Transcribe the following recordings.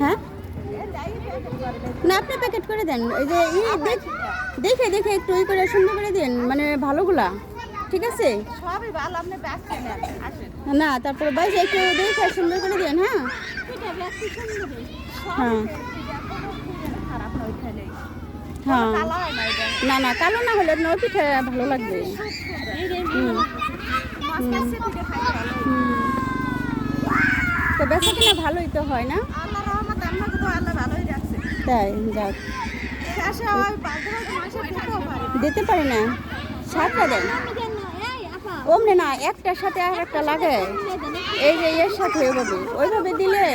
হ্যাঁ না, আপনি প্যাকেট করে দেন। এই যে দেখে দেখে একটু ওই করে সুন্দর করে দেন, মানে ভালোগুলা। ঠিক আছে না, তারপরে বাইরে একটু দেখে সুন্দর করে দেন। হ্যাঁ হ্যাঁ হ্যাঁ, না না, কালো না হলে আপনার পিঠা ভালো লাগবে। তো বেচা কিনা ভালোই তো হয় না? তাই যাক, দিতে পারি না, সাতটা দেয় অমনি না, একটার সাথে আর একটা লাগে। এই যে এর সাথে ওইভাবে দিলে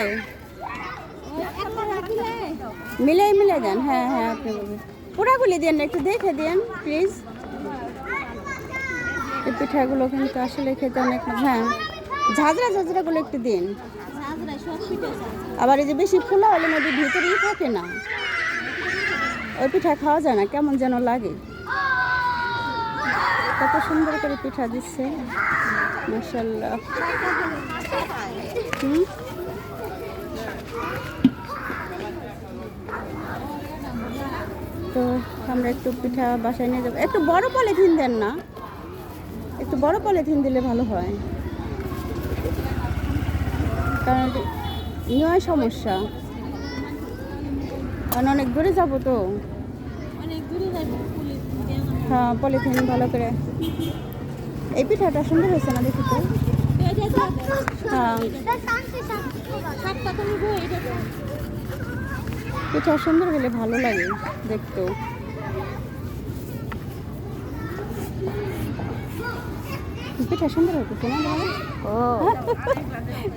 মিলে দেন। হ্যাঁ হ্যাঁ, আপনি বলবেন পুরাগুলি দেন, একটু দেখে দেন প্লিজ। এই পিঠাগুলো কিন্তু আসলে খেতে অনেক, হ্যাঁ ঝাঁঝরাগুলো একটু দিন। আবার এই যে বেশি ফুলা হলে নদীর ভিতরেই থাকে না, ওই পিঠা খাওয়া যায় না, কেমন যেন লাগে। কত সুন্দর করে পিঠা দিচ্ছে, মাশাআল্লাহ। তো আমরা একটু পিঠা বাসায় নিয়ে যাবো। একটু বড় পলিথিন দেন না, একটু বড় পলিথিন দিলে ভালো হয়, কারণ নেওয়ার সমস্যা, কারণ অনেক দূরে যাবো তো। হ্যাঁ, পলিথিন ভালো করে। এই পিঠাটা সুন্দর হয়েছে না, দেখি তো। হ্যাঁ, পিঠা সুন্দর হলে ভালো লাগে দেখতেও। পিঠা সুন্দর হচ্ছে না, ও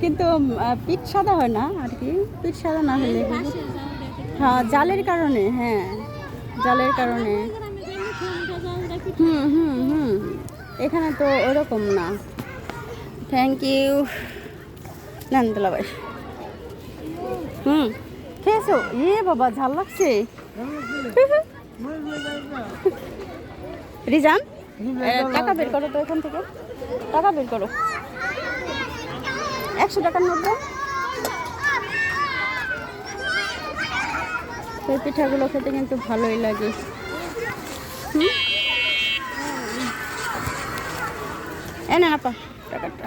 কিন্তু পিঠ সাদা হয় না আর কি, পিঠ সাদা না হলে। হ্যাঁ, জালের কারণে, হ্যাঁ জালের কারণে। এখানে তো ওরকম না। থ্যাংক ইউ নান্দলা ভাই। খেয়েছো? বাবা, ঝাল লাগছে। রিজান, টাকা বের করো তো এখান থেকে, টাকা বের করো, 100 টাকার মধ্যে। এই পিঠাগুলো খেতে কিন্তু ভালোই লাগে। না আপা, টাকাটা।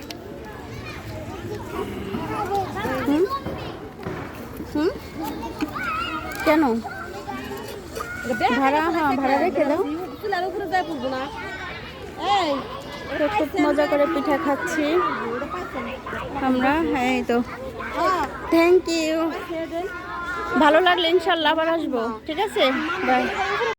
কেন ভাড়া? হ্যাঁ, ভাড়া রেখে দাও। খুব মজা করে পিঠা খাচ্ছি আমরা। এই তো, থ্যাংক ইউ। ভালো লাগলে ইনশাল্লাহ আবার আসবো। ঠিক আছে, বাই।